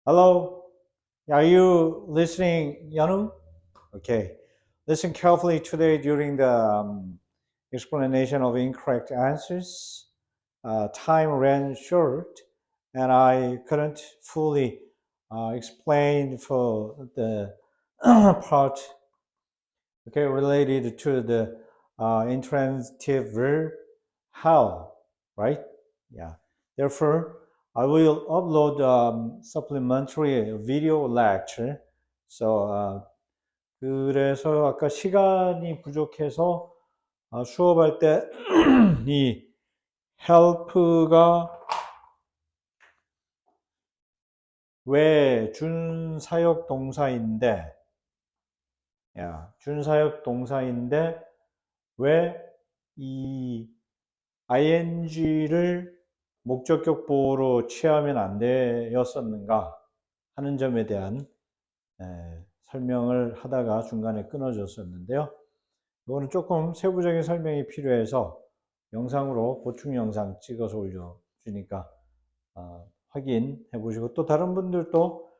Hello, are you listening, Yanu? Okay. Listen carefully today during the explanation of incorrect answers. Time ran short, and I couldn't fully explain for the part related to the intransitive verb how, right? Yeah. Therefore, I will upload supplementary video lecture. So, 그래서 아까 시간이 부족해서 수업할 때 이 help가 왜 준사역 동사인데, 준사역 동사인데 왜 이 ing를 목적격 보호로 취하면 안 되었었는가 하는 점에 대한 설명을 하다가 중간에 끊어졌었는데요. 이거는 조금 세부적인 설명이 필요해서 영상으로 보충 영상 찍어서 올려주니까 확인해 보시고, 또 다른 분들도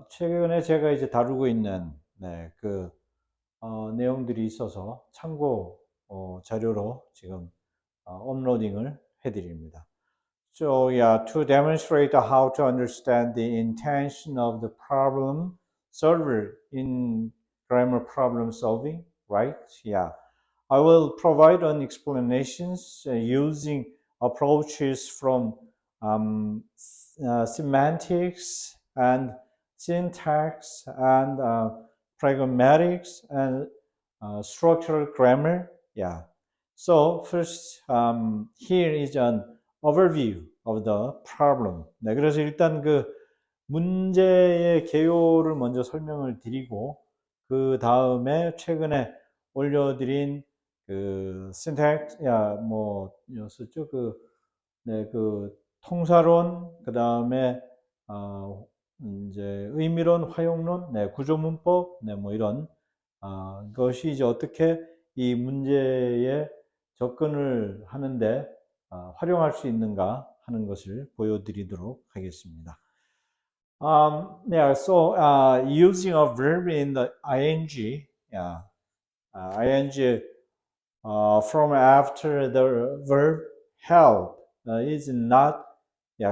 최근에 제가 이제 다루고 있는 내용들이 있어서 참고 자료로 지금 업로딩을 해드립니다. So yeah, to demonstrate how to understand the intention of the problem solver in grammar problem solving, right? Yeah, I will provide an explanations using approaches from semantics and syntax and pragmatics and structural grammar. Yeah. So first, here is an overview of the problem. 네, 그래서 일단 그 문제의 개요를 먼저 설명을 드리고, 그 다음에 최근에 올려드린 그 syntax, 였었죠. 그 통사론, 그 다음에 이제 의미론, 활용론, 구조문법, 뭐 이런 것이 이제 어떻게 이 문제에 접근을 하는데 활용할 수 있는가 하는 것을 보여드리도록 하겠습니다. So using a verb in the ing, ing from after the verb help is not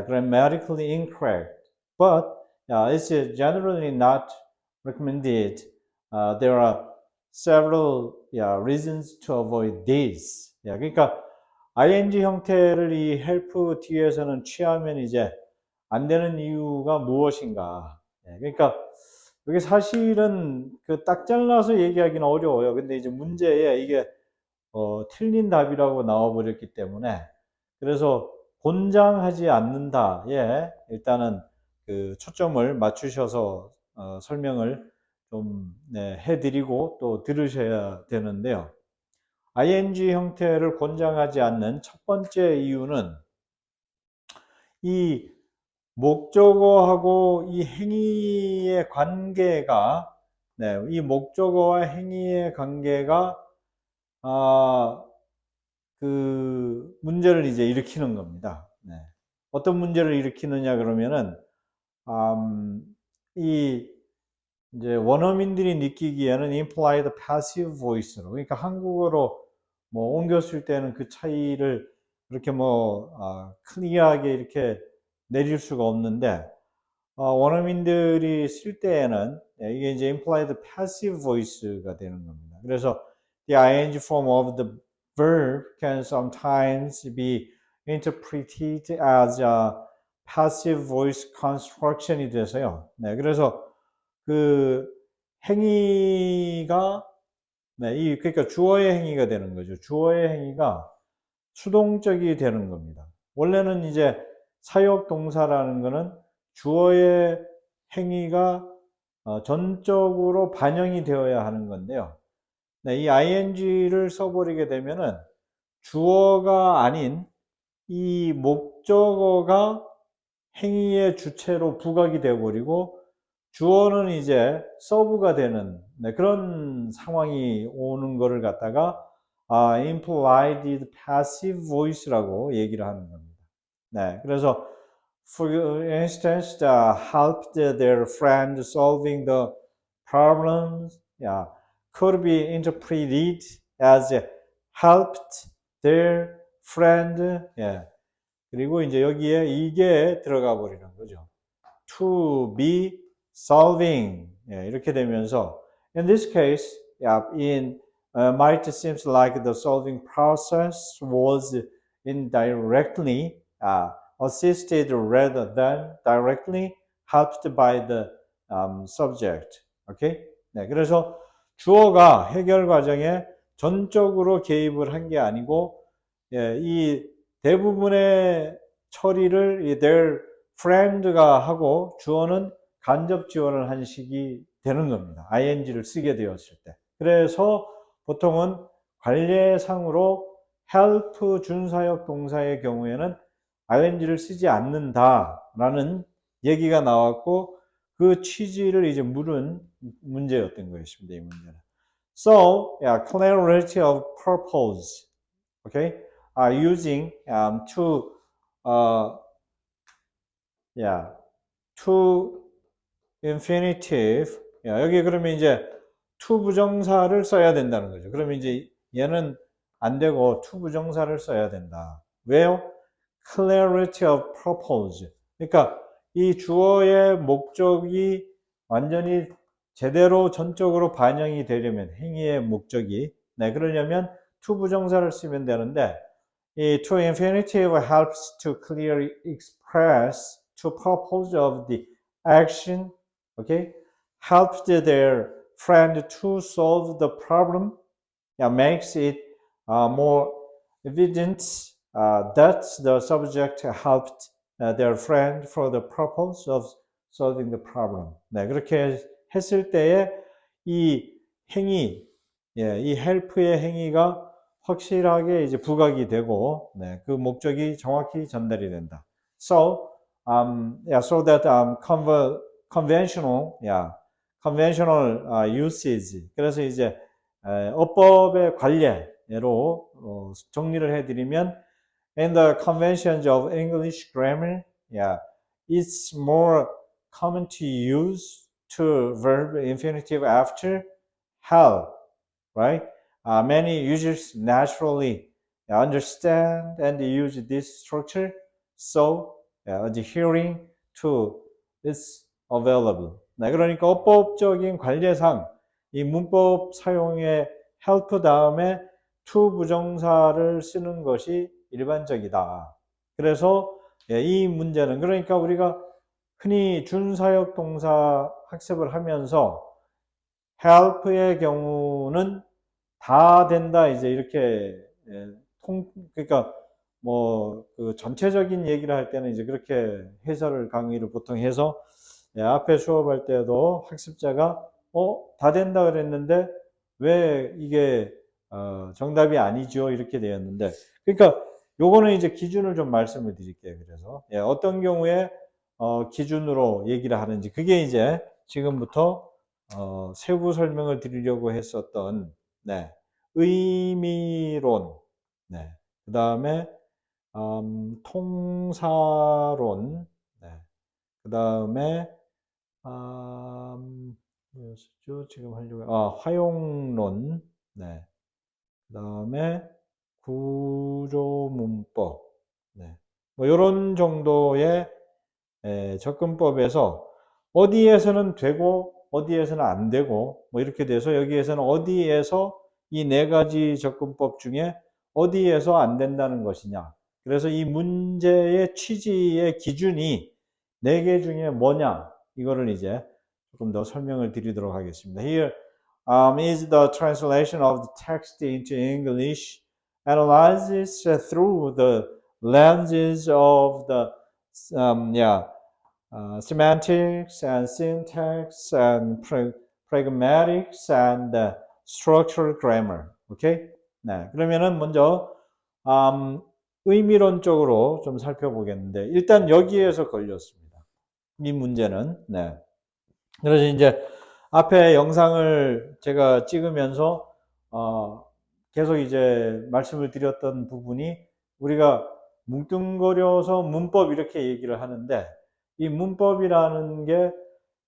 grammatically incorrect, but it's generally not recommended. There are several reasons to avoid this. 그러니까 ing 형태를 이 help 뒤에서는 취하면 이제 안 되는 이유가 무엇인가? 그러니까 이게 사실은 그 딱 잘라서 얘기하기는 어려워요. 근데 이제 문제에 이게 틀린 답이라고 나와버렸기 때문에, 그래서 권장하지 않는다에 일단은 그 초점을 맞추셔서 설명을 좀 해드리고 또 들으셔야 되는데요. ing 형태를 권장하지 않는 첫 번째 이유는 이 목적어하고 이 행위의 관계가, 이 목적어와 행위의 관계가 그 문제를 이제 일으키는 겁니다. 어떤 문제를 일으키느냐 그러면은 이 이제 원어민들이 느끼기에는 implied passive voice로, 그러니까 한국어로 뭐 옮겼을 때는 그 차이를 그렇게 클리어하게 이렇게 내릴 수가 없는데, 원어민들이 쓸 때에는 이게 이제 implied passive voice가 되는 겁니다. 그래서 the ing form of the verb can sometimes be interpreted as a passive voice construction이 돼서요. 그래서 그 행위가 그러니까 주어의 행위가 되는 거죠. 주어의 행위가 수동적이 되는 겁니다. 원래는 이제 사역 동사라는 거는 주어의 행위가 전적으로 반영이 되어야 하는 건데요. 이 ing를 써버리게 되면은 주어가 아닌 이 목적어가 행위의 주체로 부각이 되어버리고, 주어는 이제 서브가 되는 그런 상황이 오는 거를 갖다가 implied passive voice라고 얘기를 하는 겁니다. 그래서 for instance, helped their friend solving the problems. Yeah, could be interpreted as helped their friend. Yeah. 그리고 이제 여기에 이게 들어가 버리는 거죠. To be solving. 예, 이렇게 되면서 in this case, yeah, might seems like the solving process was indirectly assisted rather than directly helped by the subject. Okay? 네, 그래서 주어가 해결 과정에 전적으로 개입을 한 게 아니고 예, 이 대부분의 처리를 이 their friend가 하고 주어는 간접 지원을 한 식이 되는 겁니다. ing를 쓰게 되었을 때. 그래서 보통은 관례상으로 help 준사역 동사의 경우에는 ing를 쓰지 않는다라는 얘기가 나왔고 그 취지를 이제 물은 문제였던 것입니다. 이 문제는. So, yeah, clarity of purpose, okay, are using to yeah, to infinitive. 야, 여기 그러면 이제 to 부정사를 써야 된다는 거죠. 그러면 이제 얘는 안 되고 to 부정사를 써야 된다. 왜요? clarity of purpose. 그러니까 이 주어의 목적이 완전히 제대로 전적으로 반영이 되려면 행위의 목적이 네, 그러려면 to 부정사를 쓰면 되는데 이 to infinitive helps to clearly express to purpose of the action, okay, helped their friend to solve the problem. Yeah, makes it more evident that the subject helped their friend for the purpose of solving the problem. 네, 그렇게 했을 때에 이 행위, 예, 이 help의 행위가 확실하게 이제 부각이 되고, 네, 그 목적이 정확히 전달이 된다. So, yeah, so that conventional, yeah, conventional usage. 그래서 이제 어법의 관례로 정리를 해드리면, in the conventions of English grammar, yeah, it's more common to use to verb infinitive after help, right? Many users naturally understand and use this structure, so adhering to its available. 네, 그러니까 어법적인 관례상 이 문법 사용에 help 다음에 to 부정사를 쓰는 것이 일반적이다. 그래서 이 문제는 그러니까 우리가 흔히 준사역 동사 학습을 하면서 help의 경우는 다 된다 이제 이렇게 그러니까 뭐 그 전체적인 얘기를 할 때는 이제 그렇게 해설을 강의를 보통 해서 앞에 수업할 때도 학습자가 다 된다 그랬는데 왜 이게 정답이 아니죠 이렇게 되었는데 그러니까 요거는 이제 기준을 좀 말씀을 드릴게요. 그래서 어떤 경우에 기준으로 얘기를 하는지 그게 이제 지금부터 세부 설명을 드리려고 했었던 네, 의미론, 네, 그 다음에 통사론, 네, 그 다음에 뭐였었죠? 지금 하려고 화용론, 네, 그 다음에 구조문법, 네, 뭐 이런 정도의 접근법에서 어디에서는 되고 어디에서는 안 되고 뭐 이렇게 돼서 여기에서는 어디에서 이 네 가지 접근법 중에 어디에서 안 된다는 것이냐. 그래서 이 문제의 취지의 기준이 네 개 중에 뭐냐. 이거를 이제 조금 더 설명을 드리도록 하겠습니다. Here is the translation of the text into English analyzes through the lenses of the semantics and syntax and pragmatics and structural grammar. 오케이? 네. 그러면은 먼저 의미론적으로 좀 살펴보겠는데 일단 여기에서 걸렸습니다. 이 문제는 네. 그래서 이제 앞에 영상을 제가 찍으면서 계속 이제 말씀을 드렸던 부분이 우리가 뭉뚱거려서 문법 이렇게 얘기를 하는데 이 문법이라는 게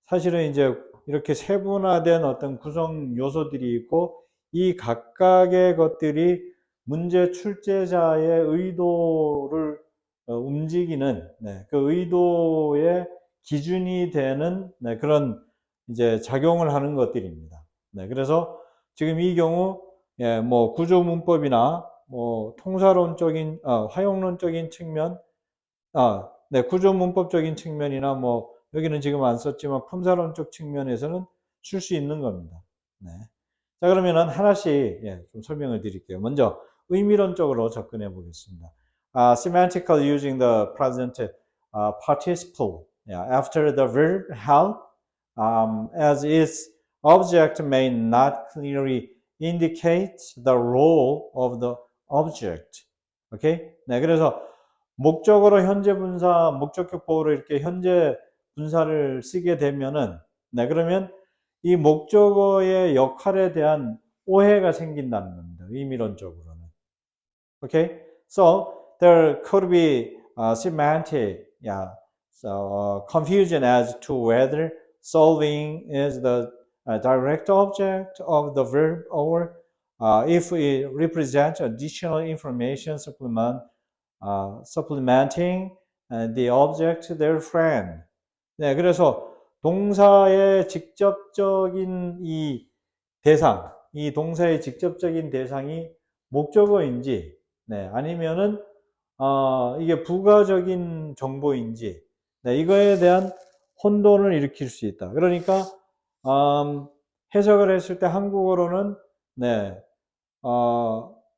사실은 이제 이렇게 세분화된 어떤 구성 요소들이 있고 이 각각의 것들이 문제 출제자의 의도를 움직이는 그 의도의 기준이 되는 그런 이제 작용을 하는 것들입니다. 그래서 지금 이 경우 뭐 구조 문법이나 뭐 통사론적인 활용론적인 측면 구조 문법적인 측면이나 뭐 여기는 지금 안 썼지만 품사론적 측면에서는 쓸 수 있는 겁니다. 자, 그러면은 하나씩 좀 설명을 드릴게요. 먼저 의미론적으로 접근해 보겠습니다. Semantical using the present participle after the verb have as its object may not clearly indicate the role of the object. 오케이? 그래서 목적어로 현재 분사, 목적격 보호로 이렇게 현재 분사를 쓰게 되면은 그러면 이 목적어의 역할에 대한 오해가 생긴다는 겁니다. 의미론적으로는. Okay? So there could be semantic confusion as to whether solving is the direct object of the verb or if it represents additional information supplementing the object their friend. 그래서 동사의 직접적인 이 대상, 이 동사의 직접적인 대상이 목적어인지, 아니면은 이게 부가적인 정보인지, 이거에 대한 혼돈을 일으킬 수 있다. 그러니까 해석을 했을 때 한국어로는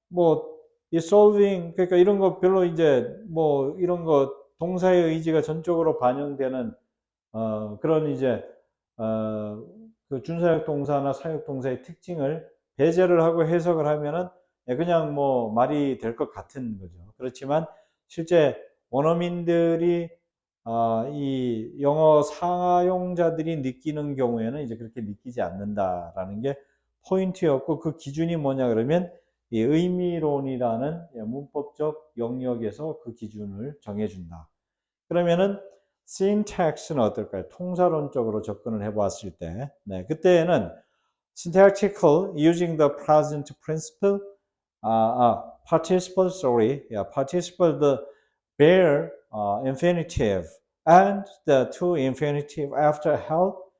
뭐 이 solving 그러니까 이런 거 별로 이제 뭐 이런 거 동사의 의지가 전적으로 반영되는 그런 이제 그 준사역 동사나 사역 동사의 특징을 배제를 하고 해석을 하면은 그냥 뭐 말이 될 것 같은 거죠. 그렇지만 실제 원어민들이 이 영어 상하용자들이 느끼는 경우에는 이제 그렇게 느끼지 않는다라는 게 포인트였고 그 기준이 뭐냐 그러면 이 의미론이라는 문법적 영역에서 그 기준을 정해준다. 그러면은 syntax는 어떨까요? 통사론적으로 접근을 해봤을 때, 그때는 syntactical using the present principle, participle, participle the bare infinitive and the to infinitive after help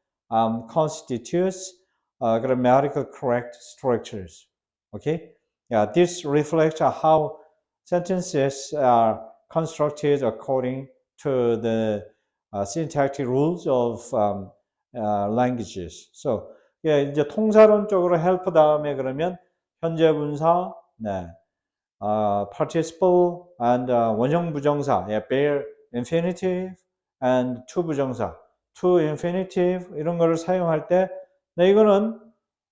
constitutes grammatical correct structures. Okay? This reflects how sentences are constructed according to the syntactic rules of languages. So, 이제 통사론적으로 help 다음에 그러면 현재 분사, participle and 원형 부정사, bare infinitive and to 부정사, to infinitive 이런 거를 사용할 때, 이거는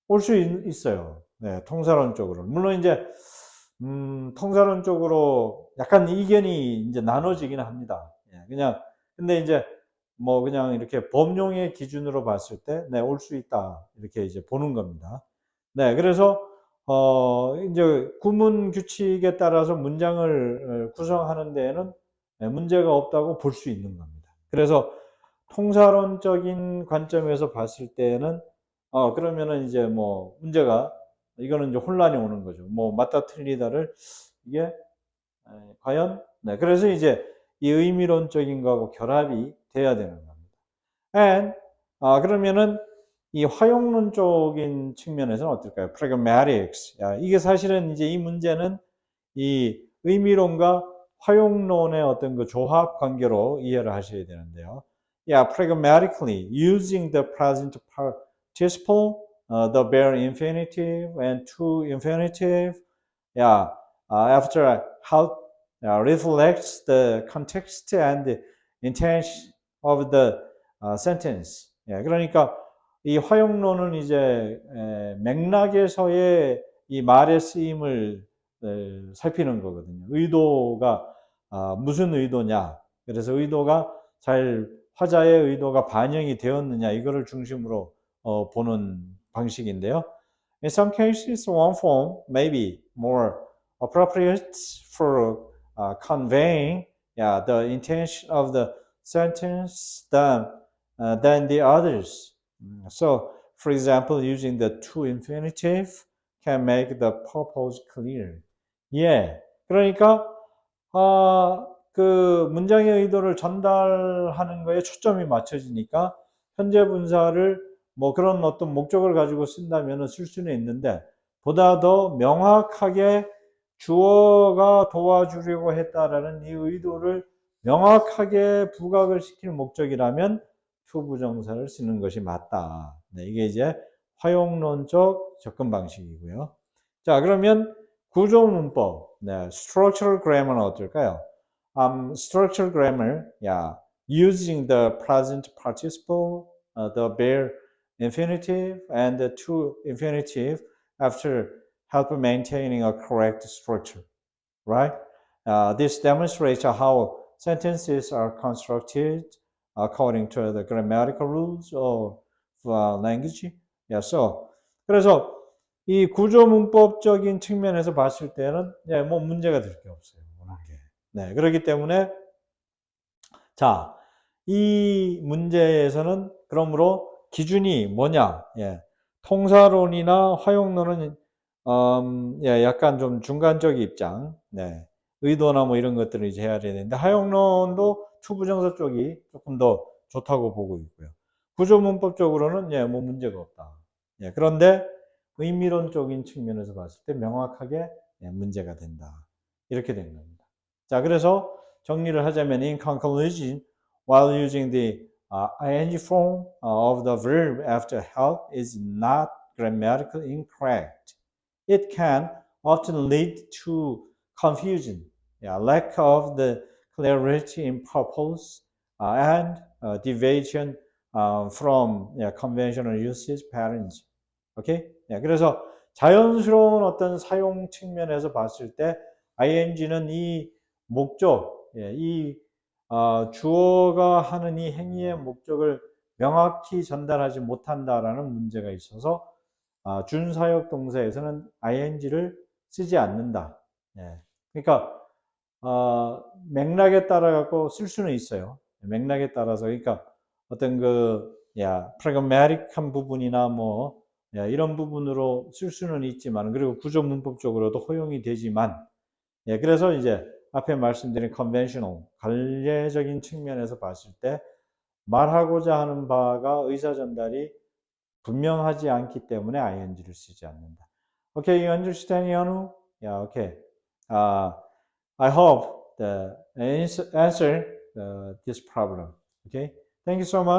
올 수 있어요. 통사론적으로. 물론 이제 통사론적으로 약간 이견이 이제 나눠지긴 합니다. 그냥 근데 이제 뭐 그냥 이렇게 범용의 기준으로 봤을 때 올 수 있다 이렇게 이제 보는 겁니다. 그래서 이제 구문 규칙에 따라서 문장을 구성하는 데에는 문제가 없다고 볼 수 있는 겁니다. 그래서 통사론적인 관점에서 봤을 때는 그러면은 이제 뭐 문제가 이거는 이제 혼란이 오는 거죠. 뭐 맞다 틀리다를 이게 과연 그래서 이제 이 의미론적인 거하고 결합이 돼야 되는 겁니다. And 그러면은 이 활용론적인 측면에서는 어떨까요? Pragmatics. 이게 사실은 이제 이 문제는 이 의미론과 활용론의 어떤 그 조합 관계로 이해를 하셔야 되는데요. Pragmatically using the present participle, the bare infinitive and to infinitive. After how reflects the context and the intention of the sentence. 그러니까 이 활용론은 이제 맥락에서의 이 말의 쓰임을 살피는 거거든요. 의도가 무슨 의도냐. 그래서 의도가 잘 화자의 의도가 반영이 되었느냐 이거를 중심으로 보는 방식인데요. In some cases, one form may be more appropriate for conveying the intention of the sentence than the others. So, for example, using the to infinitive can make the purpose clear. 예. 그러니까, 그 문장의 의도를 전달하는 거에 초점이 맞춰지니까 현재 분사를 뭐 그런 어떤 목적을 가지고 쓴다면 쓸 수는 있는데 보다 더 명확하게 주어가 도와주려고 했다라는 이 의도를 명확하게 부각을 시킬 목적이라면 to 부정사를 쓰는 것이 맞다. 네, 이게 이제 활용론적 접근 방식이고요. 자, 그러면 구조문법, 네, structural grammar는 어떨까요? Structural grammar, yeah, using the present participle, the bare infinitive, and the to infinitive after help maintaining a correct structure, right? This demonstrates how sentences are constructed according to the grammatical rules of language. Yeah, so 그래서 이 구조 문법적인 측면에서 봤을 때는 뭐 문제가 될 게 없어요. 네, 그렇기 때문에 자, 이 문제에서는 그러므로 기준이 뭐냐? 예, 통사론이나 화용론은 예, 약간 좀 중간적 입장, 네, 의도나 뭐 이런 것들을 이제 해야 되는데 화용론도 투부정사 쪽이 조금 더 좋다고 보고 있고요. 구조문법적으로는 예, 뭐 문제가 없다. 예, 그런데 의미론적인 측면에서 봤을 때 명확하게 예, 문제가 된다. 이렇게 된 겁니다. 자, 그래서 정리를 하자면 in conclusion, while using the ing form of the verb after help is not grammatically incorrect. It can often lead to confusion, lack of the clarity in purpose, and deviation from conventional usage patterns. 오케이? 그래서 자연스러운 어떤 사용 측면에서 봤을 때 ing는 이 목적, 이 주어가 하는 이 행위의 목적을 명확히 전달하지 못한다라는 문제가 있어서 준사역 동사에서는 ing를 쓰지 않는다. 그러니까 맥락에 따라 갖고 쓸 수는 있어요. 맥락에 따라서 그러니까 어떤 그 프라그마틱한 부분이나 뭐 이런 부분으로 쓸 수는 있지만 그리고 구조 문법적으로도 허용이 되지만 그래서 이제 앞에 말씀드린 conventional 관례적인 측면에서 봤을 때 말하고자 하는 바가 의사 전달이 분명하지 않기 때문에 ing를 쓰지 않는다. Okay, you understand, Yanu? Yeah, okay. I hope the answer this problem. Okay, thank you so much.